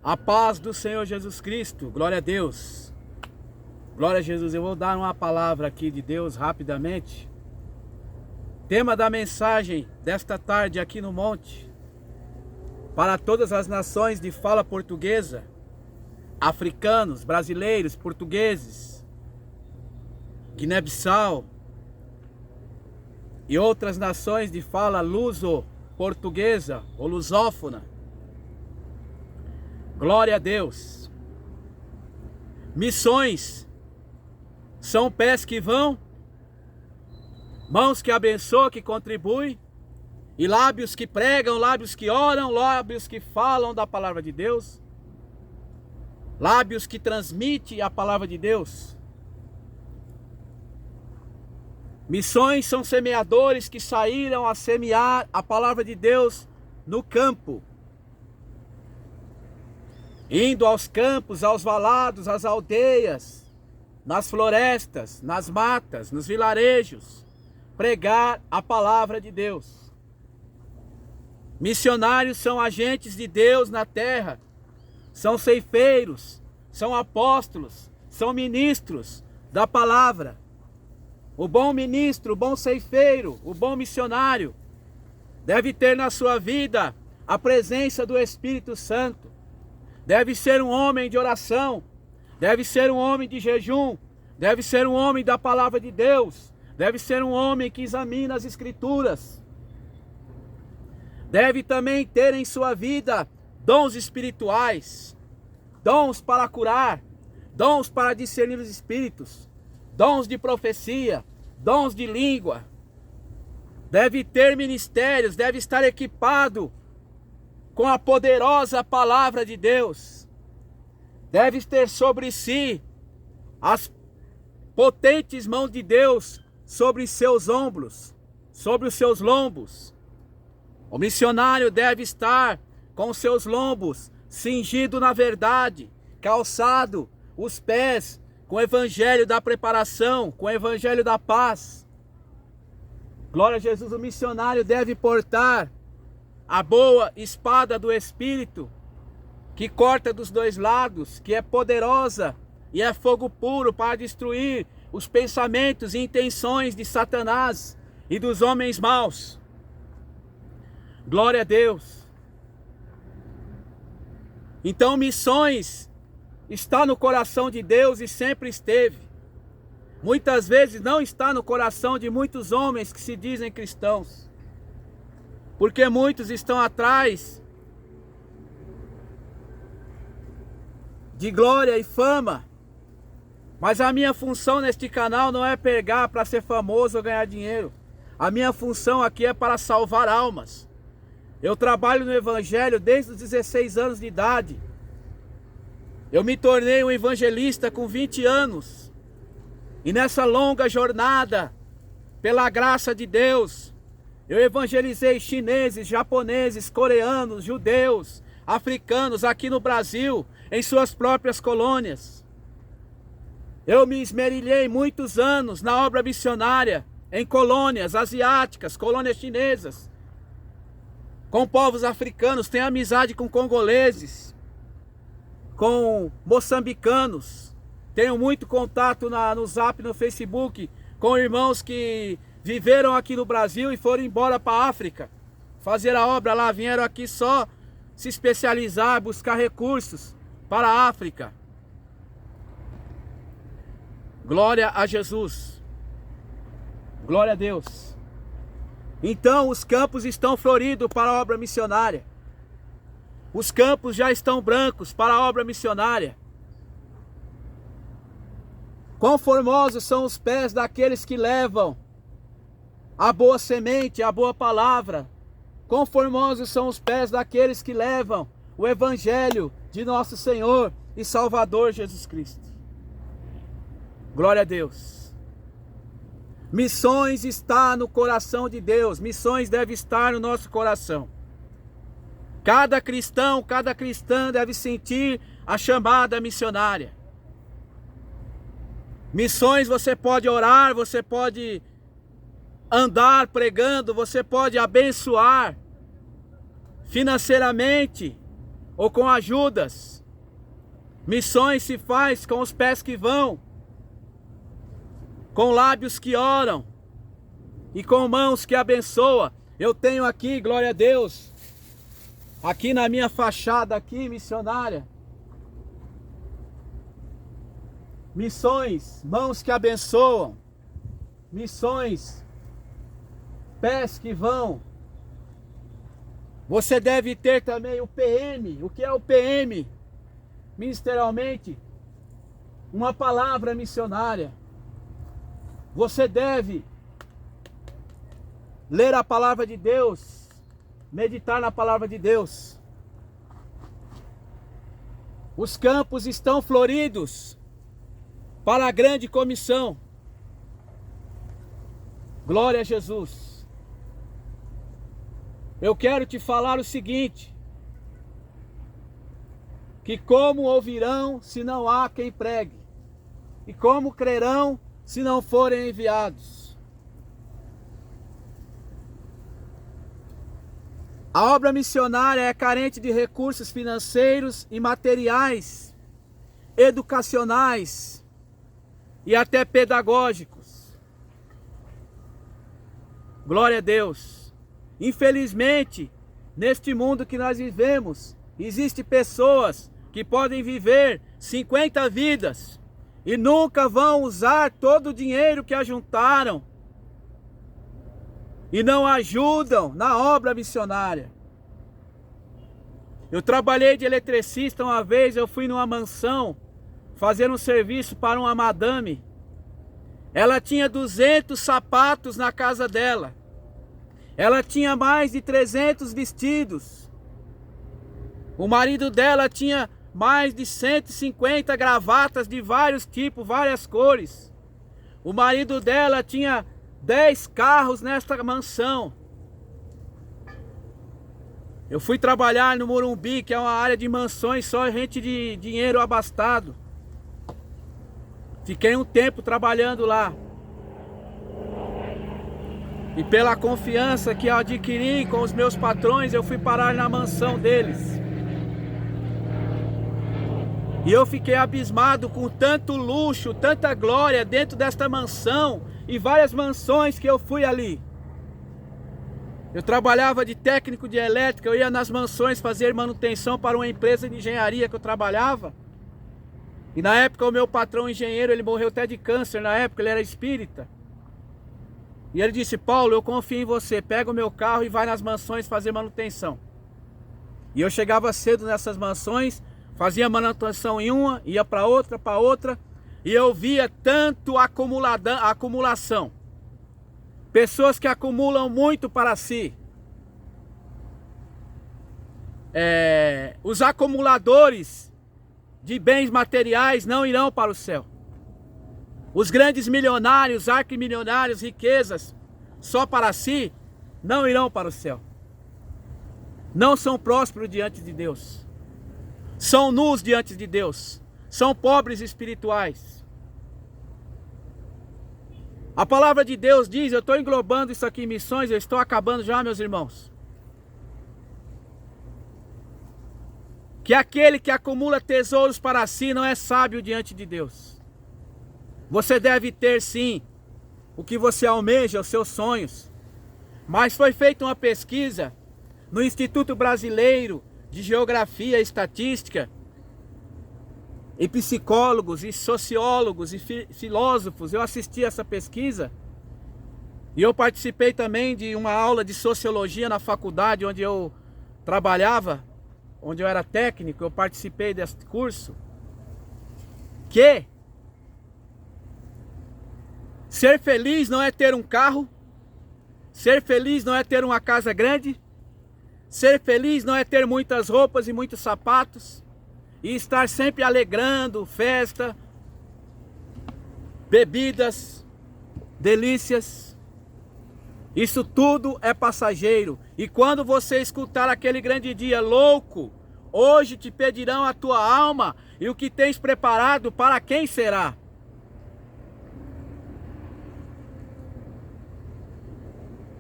A paz do Senhor Jesus Cristo, glória a Deus. Glória a Jesus. Eu vou dar uma palavra aqui de Deus rapidamente. Tema da mensagem desta tarde aqui no monte: para todas as nações de fala portuguesa, africanos, brasileiros, portugueses, Guiné-Bissau e outras nações de fala luso-portuguesa ou lusófona. Glória a Deus. Missões são pés que vão, mãos que abençoam, que contribuem, e lábios que pregam, lábios que oram, lábios que falam da palavra de Deus, lábios que transmitem a palavra de Deus. Missões são semeadores que saíram a semear a palavra de Deus no campo, indo aos campos, aos valados, às aldeias, nas florestas, nas matas, nos vilarejos, pregar a palavra de Deus. Missionários são agentes de Deus na terra, são ceifeiros, são apóstolos, são ministros da palavra. O bom ministro, o bom ceifeiro, o bom missionário deve ter na sua vida a presença do Espírito Santo. Deve ser um homem de oração, deve ser um homem de jejum, deve ser um homem da palavra de Deus, deve ser um homem que examina as Escrituras. Deve também ter em sua vida dons espirituais, dons para curar, dons para discernir os espíritos, dons de profecia, dons de língua. Deve ter ministérios, deve estar equipado com a poderosa palavra de Deus. Deve ter sobre si as potentes mãos de Deus sobre seus ombros, sobre os seus lombos. O missionário deve estar com os seus lombos cingido na verdade, calçado os pés com o evangelho da preparação, com o evangelho da paz. Glória a Jesus. O missionário deve portar a boa espada do Espírito, que corta dos dois lados, que é poderosa e é fogo puro para destruir os pensamentos e intenções de Satanás e dos homens maus. Glória a Deus. Então, missões está no coração de Deus e sempre esteve. Muitas vezes não está no coração de muitos homens que se dizem cristãos, porque muitos estão atrás de glória e fama. Mas a minha função neste canal não é pregar para ser famoso ou ganhar dinheiro. A minha função aqui é para salvar almas. Eu trabalho no evangelho desde os 16 anos de idade. Eu me tornei um evangelista com 20 anos. E nessa longa jornada, pela graça de Deus, eu evangelizei chineses, japoneses, coreanos, judeus, africanos aqui no Brasil, em suas próprias colônias. Eu me esmerilhei muitos anos na obra missionária, em colônias asiáticas, colônias chinesas, com povos africanos. Tenho amizade com congoleses, com moçambicanos. Tenho muito contato no Zap, no Facebook, com irmãos que viveram aqui no Brasil e foram embora para a África fazer a obra lá, vieram aqui só se especializar, buscar recursos para a África. Glória a Jesus. Glória a Deus. Então os campos estão floridos para a obra missionária. Os campos já estão brancos para a obra missionária. Quão formosos são os pés daqueles que levam a boa semente, a boa palavra. Quão formosos são os pés daqueles que levam o evangelho de nosso Senhor e Salvador Jesus Cristo. Glória a Deus. Missões está no coração de Deus. Missões deve estar no nosso coração. Cada cristão, cada cristã deve sentir a chamada missionária. Missões, você pode orar, você pode andar pregando, você pode abençoar financeiramente, ou com ajudas. Missões se faz com os pés que vão, com lábios que oram e com mãos que abençoam. Eu tenho aqui, glória a Deus, aqui na minha fachada aqui, missionária, missões, mãos que abençoam, missões, pés que vão. Você deve ter também o PM. O que é o PM? Ministerialmente, uma palavra missionária. Você deve ler a palavra de Deus, meditar na palavra de Deus. Os campos estão floridos para a grande comissão. Glória a Jesus. Eu quero te falar o seguinte: que como ouvirão se não há quem pregue? E como crerão se não forem enviados? A obra missionária é carente de recursos financeiros e materiais, educacionais e até pedagógicos. Glória a Deus. Infelizmente, neste mundo que nós vivemos, existem pessoas que podem viver 50 vidas e nunca vão usar todo o dinheiro que ajuntaram e não ajudam na obra missionária. Eu trabalhei de eletricista uma vez. Eu fui numa mansão fazer um serviço para uma madame. Ela tinha 200 sapatos na casa dela. Ela tinha mais de 300 vestidos. O marido dela tinha mais de 150 gravatas de vários tipos, várias cores. O marido dela tinha 10 carros nesta mansão. Eu fui trabalhar no Morumbi, que é uma área de mansões, só gente de dinheiro abastado. Fiquei um tempo trabalhando lá. E pela confiança que eu adquiri com os meus patrões, eu fui parar na mansão deles. E eu fiquei abismado com tanto luxo, tanta glória dentro desta mansão e várias mansões que eu fui ali. Eu trabalhava de técnico de elétrica, eu ia nas mansões fazer manutenção para uma empresa de engenharia que eu trabalhava. E na época o meu patrão engenheiro, ele morreu até de câncer, na época ele era espírita. E ele disse: Paulo, eu confio em você, pega o meu carro e vai nas mansões fazer manutenção. E eu chegava cedo nessas mansões, fazia manutenção em uma, ia para outra, e eu via tanto acumulação. Pessoas que acumulam muito para si. Os acumuladores de bens materiais não irão para o céu. Os grandes milionários, arquimilionários, riquezas, só para si, não irão para o céu. Não são prósperos diante de Deus. São nus diante de Deus. São pobres espirituais. A palavra de Deus diz, eu estou englobando isso aqui em missões, eu estou acabando já, meus irmãos, que aquele que acumula tesouros para si não é sábio diante de Deus. Você deve ter sim o que você almeja, os seus sonhos. Mas foi feita uma pesquisa no Instituto Brasileiro de Geografia e Estatística, e psicólogos, e sociólogos, e filósofos. Eu assisti essa pesquisa e eu participei também de uma aula de sociologia na faculdade onde eu trabalhava, onde eu era técnico. Eu participei desse curso. Que ser feliz não é ter um carro, ser feliz não é ter uma casa grande, ser feliz não é ter muitas roupas e muitos sapatos, e estar sempre alegrando, festa, bebidas, delícias. Isso tudo é passageiro. E quando você escutar aquele grande dia: louco, hoje te pedirão a tua alma, e o que tens preparado, para quem será?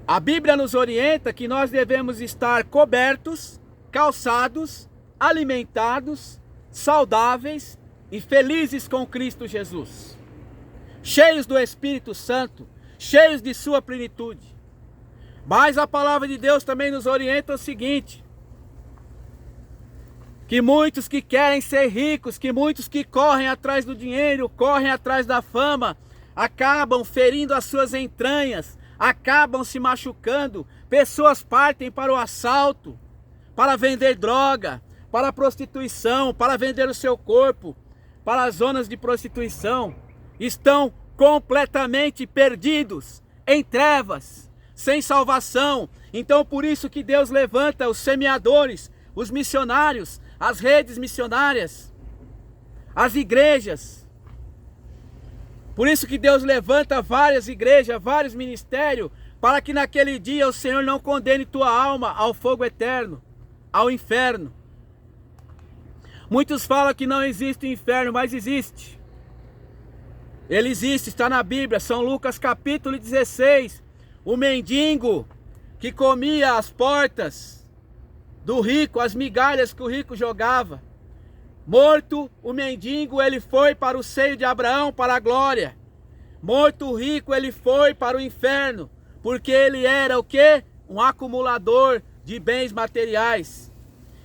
A Bíblia nos orienta que nós devemos estar cobertos, calçados alimentados, saudáveis e felizes com Cristo Jesus, cheios do Espírito Santo, cheios de sua plenitude. Mas a palavra de Deus também nos orienta o seguinte: que muitos que querem ser ricos, que muitos que correm atrás do dinheiro, correm atrás da fama, acabam ferindo as suas entranhas, acabam se machucando. Pessoas partem para o assalto, para vender droga, para a prostituição, para vender o seu corpo, para as zonas de prostituição. Estão completamente perdidos, em trevas, sem salvação. Então por isso que Deus levanta os semeadores, os missionários, as redes missionárias, as igrejas. Por isso que Deus levanta várias igrejas, vários ministérios, para que naquele dia o Senhor não condene tua alma ao fogo eterno, ao inferno. Muitos falam que não existe inferno, mas existe. Ele existe, está na Bíblia, São Lucas capítulo 16. O mendigo que comia as portas do rico, as migalhas que o rico jogava. Morto o mendigo, ele foi para o seio de Abraão, para a glória. Morto o rico, ele foi para o inferno, porque ele era o quê? Um acumulador de bens materiais.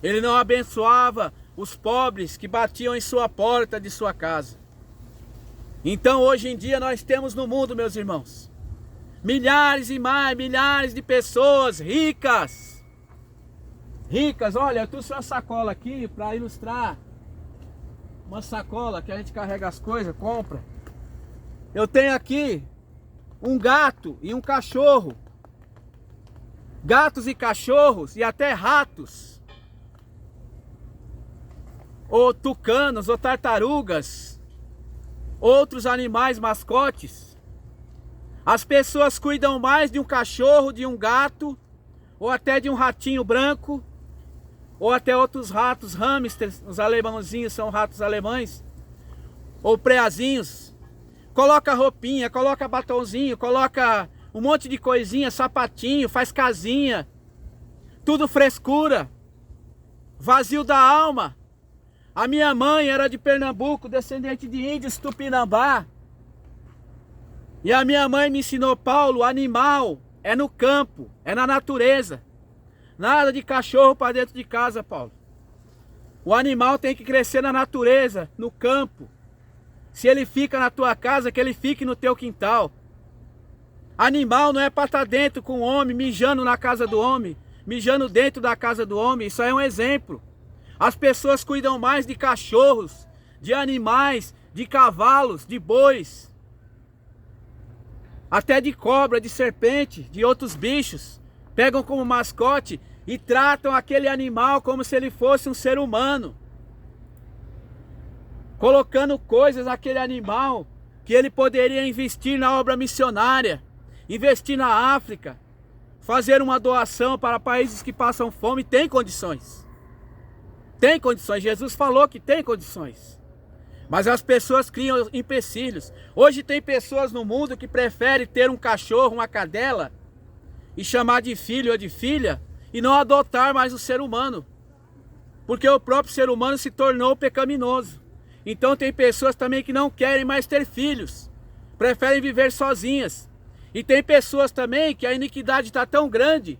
Ele não abençoava os pobres que batiam em sua porta de sua casa. Então hoje em dia nós temos no mundo, meus irmãos, milhares e mais milhares de pessoas ricas. Ricas, olha, eu trouxe uma sacola aqui para ilustrar. Uma sacola que a gente carrega as coisas, compra. Eu tenho aqui um gato e um cachorro. Gatos e cachorros e até ratos. Ou tucanos, ou tartarugas. Outros animais mascotes. As pessoas cuidam mais de um cachorro, de um gato, ou até de um ratinho branco, ou até outros ratos, hamsters, os alemãozinhos são ratos alemães, ou preazinhos. Coloca roupinha, coloca batonzinho, coloca um monte de coisinha, sapatinho, faz casinha, tudo frescura, vazio da alma. A minha mãe era de Pernambuco, descendente de índios Tupinambá. E a minha mãe me ensinou: Paulo, animal é no campo, é na natureza. Nada de cachorro para dentro de casa, Paulo. O animal tem que crescer na natureza, no campo. Se ele fica na tua casa, que ele fique no teu quintal. Animal não é para estar dentro com o homem, mijando na casa do homem, mijando dentro da casa do homem. Isso aí é um exemplo. As pessoas cuidam mais de cachorros, de animais, de cavalos, de bois, até de cobra, de serpente, de outros bichos. Pegam como mascote e tratam aquele animal como se ele fosse um ser humano, colocando coisas naquele animal que ele poderia investir na obra missionária, investir na África, fazer uma doação para países que passam fome. Tem condições. Tem condições. Jesus falou que tem condições. Mas as pessoas criam empecilhos. Hoje tem pessoas no mundo que preferem ter um cachorro, uma cadela, e chamar de filho ou de filha, e não adotar mais o ser humano, porque o próprio ser humano se tornou pecaminoso. Então tem pessoas também que não querem mais ter filhos, preferem viver sozinhas. E tem pessoas também que a iniquidade está tão grande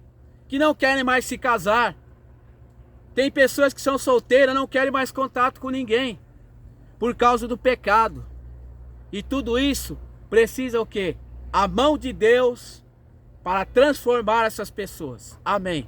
que não querem mais se casar. Tem pessoas que são solteiras, não querem mais contato com ninguém, por causa do pecado. E tudo isso precisa o quê? A mão de Deus para transformar essas pessoas. Amém.